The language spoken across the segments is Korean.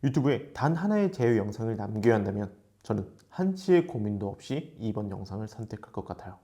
유튜브에 단 하나의 제휴 영상을 남겨야 한다면 저는 한치의 고민도 없이 이번 영상을 선택할 것 같아요.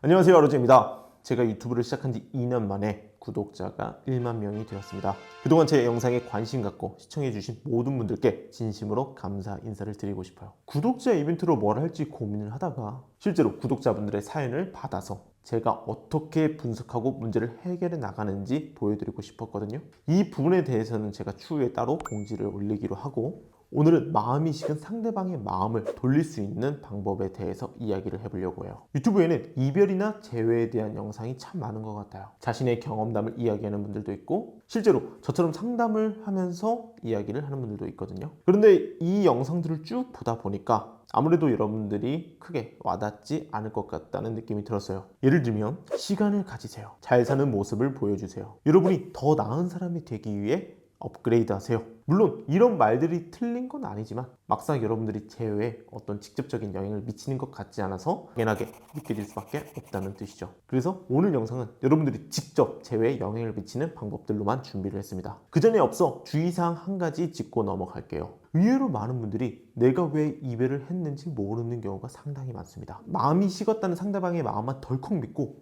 안녕하세요, 아로제입니다. 제가 유튜브를 시작한 지 2년 만에 구독자가 1만 명이 되었습니다. 그동안 제 영상에 관심 갖고 시청해주신 모든 분들께 진심으로 감사 인사를 드리고 싶어요. 구독자 이벤트로 뭘 할지 고민을 하다가 실제로 구독자분들의 사연을 받아서 제가 어떻게 분석하고 문제를 해결해 나가는지 보여드리고 싶었거든요. 이 부분에 대해서는 제가 추후에 따로 공지를 올리기로 하고, 오늘은 마음이 식은 상대방의 마음을 돌릴 수 있는 방법에 대해서 이야기를 해보려고 해요. 유튜브에는 이별이나 재회에 대한 영상이 참 많은 것 같아요. 자신의 경험담을 이야기하는 분들도 있고, 실제로 저처럼 상담을 하면서 이야기를 하는 분들도 있거든요. 그런데 이 영상들을 쭉 보다 보니까 아무래도 여러분들이 크게 와닿지 않을 것 같다는 느낌이 들었어요. 예를 들면 시간을 가지세요. 잘 사는 모습을 보여주세요. 여러분이 더 나은 사람이 되기 위해 업그레이드 하세요. 물론 이런 말들이 틀린 건 아니지만 막상 여러분들이 재회에 어떤 직접적인 영향을 미치는 것 같지 않아서 막연하게 느껴질 수밖에 없다는 뜻이죠. 그래서 오늘 영상은 여러분들이 직접 재회에 영향을 미치는 방법들로만 준비를 했습니다. 그 전에 앞서 주의사항 한 가지 짚고 넘어갈게요. 의외로 많은 분들이 내가 왜 이별을 했는지 모르는 경우가 상당히 많습니다. 마음이 식었다는 상대방의 마음만 덜컥 믿고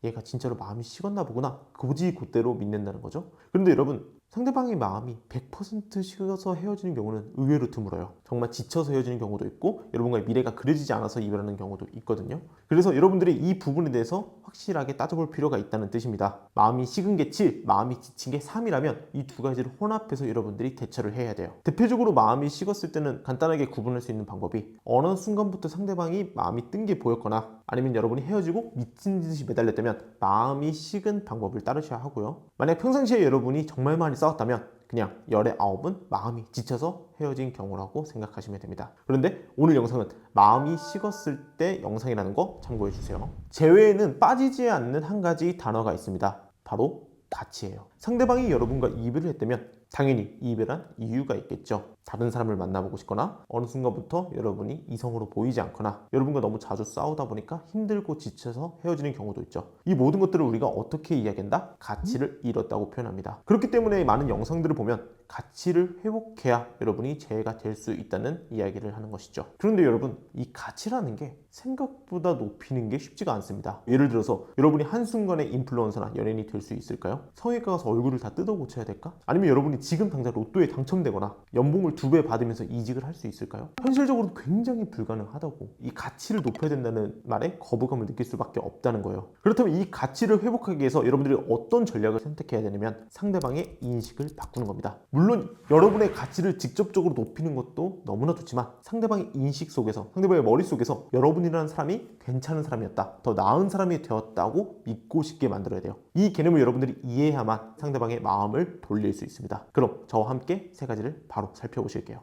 얘가 진짜로 마음이 식었나 보구나, 곧대로 믿는다는 거죠. 그런데 여러분, 상대방의 마음이 100% 식어서 헤어지는 경우는 의외로 드물어요. 정말 지쳐서 헤어지는 경우도 있고, 여러분과의 미래가 그려지지 않아서 이별하는 경우도 있거든요. 그래서 여러분들이 이 부분에 대해서 확실하게 따져볼 필요가 있다는 뜻입니다. 마음이 식은 게 7, 마음이 지친 게 3이라면 이 두 가지를 혼합해서 여러분들이 대처를 해야 돼요. 대표적으로 마음이 식었을 때는 간단하게 구분할 수 있는 방법이, 어느 순간부터 상대방이 마음이 뜬 게 보였거나 아니면 여러분이 헤어지고 미친 듯이 매달렸다면 마음이 식은 방법을 따르셔야 하고요. 만약 평상시에 여러분이 정말 많이 싸웠다면 그냥 열의 9은 마음이 지쳐서 헤어진 경우라고 생각하시면 됩니다. 그런데 오늘 영상은 마음이 식었을 때 영상이라는 거 참고해 주세요. 재회에는 빠지지 않는 한 가지 단어가 있습니다. 바로 가치예요. 상대방이 여러분과 이별을 했다면 당연히 이별한 이유가 있겠죠. 다른 사람을 만나보고 싶거나, 어느 순간부터 여러분이 이성으로 보이지 않거나, 여러분과 너무 자주 싸우다 보니까 힘들고 지쳐서 헤어지는 경우도 있죠. 이 모든 것들을 우리가 어떻게 이야기한다? 가치를 잃었다고 표현합니다. 그렇기 때문에 많은 영상들을 보면 가치를 회복해야 여러분이 재해가 될 수 있다는 이야기를 하는 것이죠. 그런데 여러분, 이 가치라는 게 생각보다 높이는 게 쉽지가 않습니다. 예를 들어서 여러분이 한순간에 인플루언서나 연예인이 될 수 있을까요? 성형외과 가서 얼굴을 다 뜯어 고쳐야 될까? 아니면 여러분이 지금 당장 로또에 당첨되거나 연봉을 2배 받으면서 이직을 할 수 있을까요? 현실적으로 굉장히 불가능하다고. 이 가치를 높여야 된다는 말에 거부감을 느낄 수밖에 없다는 거예요. 그렇다면 이 가치를 회복하기 위해서 여러분들이 어떤 전략을 선택해야 되냐면 상대방의 인식을 바꾸는 겁니다. 물론 여러분의 가치를 직접적으로 높이는 것도 너무나 좋지만 상대방의 인식 속에서, 상대방의 머릿속에서 여러분이라는 사람이 괜찮은 사람이었다, 더 나은 사람이 되었다고 믿고 싶게 만들어야 돼요. 이 개념을 여러분들이 이해해야만 상대방의 마음을 돌릴 수 있습니다. 그럼 저와 함께 세 가지를 바로 살펴보실게요.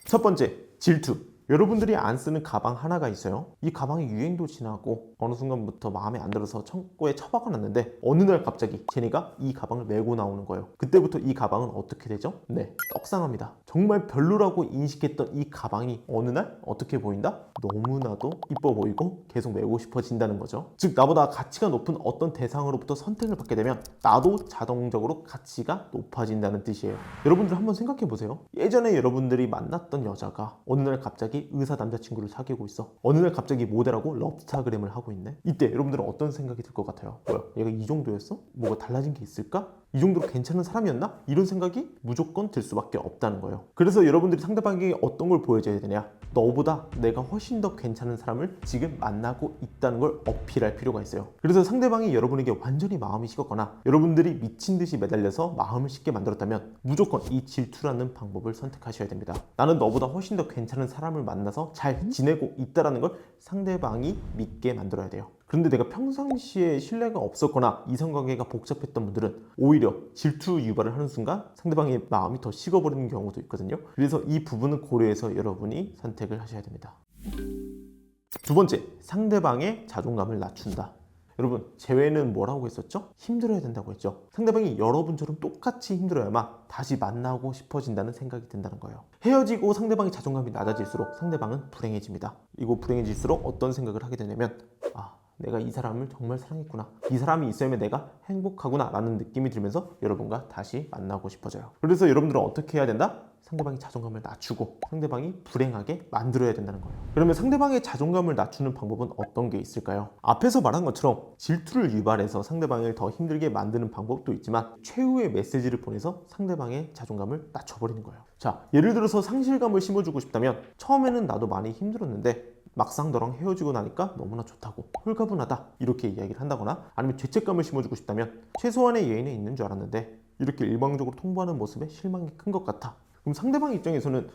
첫 번째, 질투. 여러분들이 안 쓰는 가방 하나가 있어요. 이 가방의 유행도 지나고 어느 순간부터 마음에 안 들어서 창고에 처박아 놨는데 어느 날 갑자기 제니가 이 가방을 메고 나오는 거예요. 그때부터 이 가방은 어떻게 되죠? 네, 떡상합니다. 정말 별로라고 인식했던 이 가방이 어느 날 어떻게 보인다? 너무나도 이뻐 보이고 계속 메고 싶어진다는 거죠. 즉, 나보다 가치가 높은 어떤 대상으로부터 선택을 받게 되면 나도 자동적으로 가치가 높아진다는 뜻이에요. 여러분들 한번 생각해 보세요. 예전에 여러분들이 만났던 여자가 어느 날 갑자기 의사 남자친구를 사귀고 있어. 어느 날 갑자기 모델하고 럽스타그램을 하고 있네. 이때 여러분들은 어떤 생각이 들 것 같아요? 뭐야, 얘가 이 정도였어? 뭐가 달라진 게 있을까? 이 정도로 괜찮은 사람이었나? 이런 생각이 무조건 들 수밖에 없다는 거예요. 그래서 여러분들이 상대방에게 어떤 걸 보여줘야 되냐? 너보다 내가 훨씬 더 괜찮은 사람을 지금 만나고 있다는 걸 어필할 필요가 있어요. 그래서 상대방이 여러분에게 완전히 마음이 식었거나 여러분들이 미친 듯이 매달려서 마음을 식게 만들었다면 무조건 이 질투라는 방법을 선택하셔야 됩니다. 나는 너보다 훨씬 더 괜찮은 사람을 만나서 잘 지내고 있다는 걸 상대방이 믿게 만들어야 돼요. 그런데 내가 평상시에 신뢰가 없었거나 이성관계가 복잡했던 분들은 오히려 질투 유발을 하는 순간 상대방의 마음이 더 식어버리는 경우도 있거든요. 그래서 이 부분은 고려해서 여러분이 선택을 하셔야 됩니다. 두 번째, 상대방의 자존감을 낮춘다. 여러분, 재회는 뭐라고 했었죠? 힘들어야 된다고 했죠. 상대방이 여러분처럼 똑같이 힘들어야만 다시 만나고 싶어진다는 생각이 든다는 거예요. 헤어지고 상대방의 자존감이 낮아질수록 상대방은 불행해집니다. 이거 불행해질수록 어떤 생각을 하게 되냐면 내가 이 사람을 정말 사랑했구나, 이 사람이 있으면 내가 행복하구나 라는 느낌이 들면서 여러분과 다시 만나고 싶어져요. 그래서 여러분들은 어떻게 해야 된다? 상대방의 자존감을 낮추고 상대방이 불행하게 만들어야 된다는 거예요. 그러면 상대방의 자존감을 낮추는 방법은 어떤 게 있을까요? 앞에서 말한 것처럼 질투를 유발해서 상대방을 더 힘들게 만드는 방법도 있지만 최후의 메시지를 보내서 상대방의 자존감을 낮춰버리는 거예요. 자, 예를 들어서 상실감을 심어주고 싶다면 처음에는 나도 많이 힘들었는데 막상 너랑 헤어지고 나니까 너무나 좋다고, 홀가분하다, 이렇게 이야기를 한다거나, 아니면 죄책감을 심어주고 싶다면 최소한의 예의는 있는 줄 알았는데 이렇게 일방적으로 통보하는 모습에 실망이 큰 것 같아. 그럼 상대방 입장에서는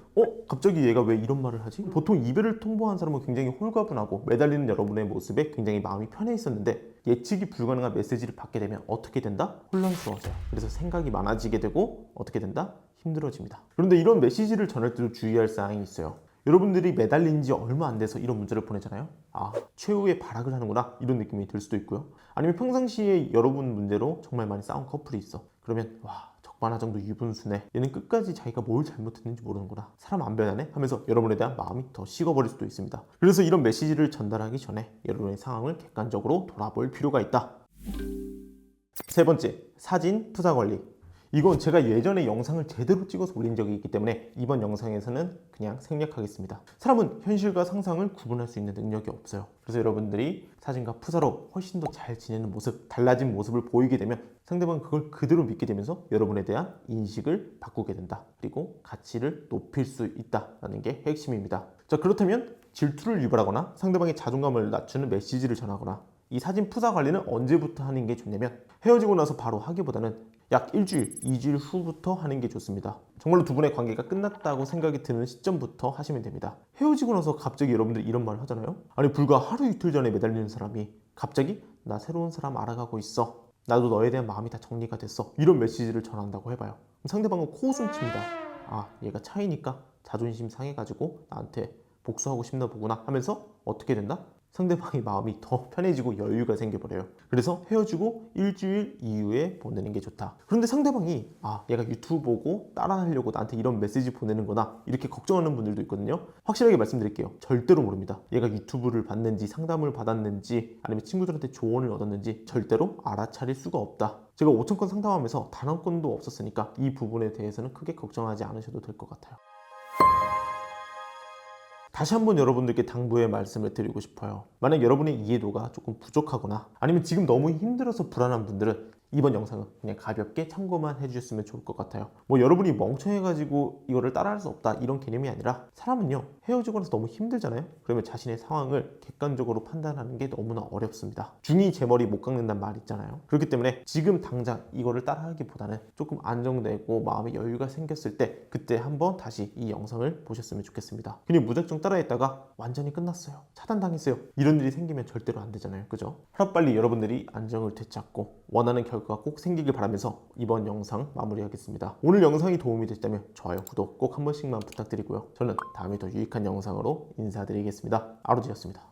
갑자기 얘가 왜 이런 말을 하지? 보통 이별을 통보한 사람은 굉장히 홀가분하고 매달리는 여러분의 모습에 굉장히 마음이 편해 있었는데 예측이 불가능한 메시지를 받게 되면 어떻게 된다? 혼란스러워져요. 그래서 생각이 많아지게 되고 어떻게 된다? 힘들어집니다. 그런데 이런 메시지를 전할 때도 주의할 사항이 있어요. 여러분들이 매달린 지 얼마 안 돼서 이런 문자를 보내잖아요. 아, 최후의 발악을 하는구나, 이런 느낌이 들 수도 있고요. 아니면 평상시에 여러분 문제로 정말 많이 싸운 커플이 있어. 그러면 와, 적반하장도 유분수네, 얘는 끝까지 자기가 뭘 잘못했는지 모르는구나, 사람 안 변하네 하면서 여러분에 대한 마음이 더 식어버릴 수도 있습니다. 그래서 이런 메시지를 전달하기 전에 여러분의 상황을 객관적으로 돌아볼 필요가 있다. 세 번째, 사진 푸사 관리. 이건 제가 예전에 영상을 제대로 찍어서 올린 적이 있기 때문에 이번 영상에서는 그냥 생략하겠습니다. 사람은 현실과 상상을 구분할 수 있는 능력이 없어요. 그래서 여러분들이 사진과 푸사로 훨씬 더 잘 지내는 모습, 달라진 모습을 보이게 되면 상대방은 그걸 그대로 믿게 되면서 여러분에 대한 인식을 바꾸게 된다. 그리고 가치를 높일 수 있다라는 게 핵심입니다. 자, 그렇다면 질투를 유발하거나 상대방의 자존감을 낮추는 메시지를 전하거나 이 사진 푸사 관리는 언제부터 하는 게 좋냐면 헤어지고 나서 바로 하기보다는 약 일주일, 2주일 후부터 하는 게 좋습니다. 정말로 두 분의 관계가 끝났다고 생각이 드는 시점부터 하시면 됩니다. 헤어지고 나서 갑자기 여러분들 이런 말을 하잖아요. 아니, 불과 하루 이틀 전에 매달리는 사람이 갑자기 나 새로운 사람 알아가고 있어, 나도 너에 대한 마음이 다 정리가 됐어, 이런 메시지를 전한다고 해봐요. 그럼 상대방은 코웃음 칩니다. 아, 얘가 차이니까 자존심 상해가지고 나한테 복수하고 싶나 보구나 하면서 어떻게 된다? 상대방의 마음이 더 편해지고 여유가 생겨버려요. 그래서 헤어지고 일주일 이후에 보내는 게 좋다. 그런데 상대방이 얘가 유튜브 보고 따라하려고 나한테 이런 메시지 보내는구나, 이렇게 걱정하는 분들도 있거든요. 확실하게 말씀드릴게요. 절대로 모릅니다. 얘가 유튜브를 봤는지 상담을 받았는지 아니면 친구들한테 조언을 얻었는지 절대로 알아차릴 수가 없다. 제가 5,000건 상담하면서 단 한 건도 없었으니까 이 부분에 대해서는 크게 걱정하지 않으셔도 될 것 같아요. 다시 한번 여러분들께 당부의 말씀을 드리고 싶어요. 만약 여러분의 이해도가 조금 부족하거나 아니면 지금 너무 힘들어서 불안한 분들은 이번 영상은 그냥 가볍게 참고만 해주셨으면 좋을 것 같아요. 여러분이 멍청해가지고 이거를 따라할 수 없다, 이런 개념이 아니라 사람은요, 헤어지고 나서 너무 힘들잖아요. 그러면 자신의 상황을 객관적으로 판단하는 게 너무나 어렵습니다. 중이 제 머리 못 깎는다는 말 있잖아요. 그렇기 때문에 지금 당장 이거를 따라하기보다는 조금 안정되고 마음의 여유가 생겼을 때 그때 한번 다시 이 영상을 보셨으면 좋겠습니다. 그냥 무작정 따라했다가 완전히 끝났어요, 차단당했어요, 이런 일이 생기면 절대로 안 되잖아요. 그죠? 하루빨리 여러분들이 안정을 되찾고 원하는 결과가 꼭 생기길 바라면서 이번 영상 마무리하겠습니다. 오늘 영상이 도움이 됐다면 좋아요, 구독 꼭 한 번씩만 부탁드리고요. 저는 다음에 더 유익한 영상으로 인사드리겠습니다. 아로지였습니다.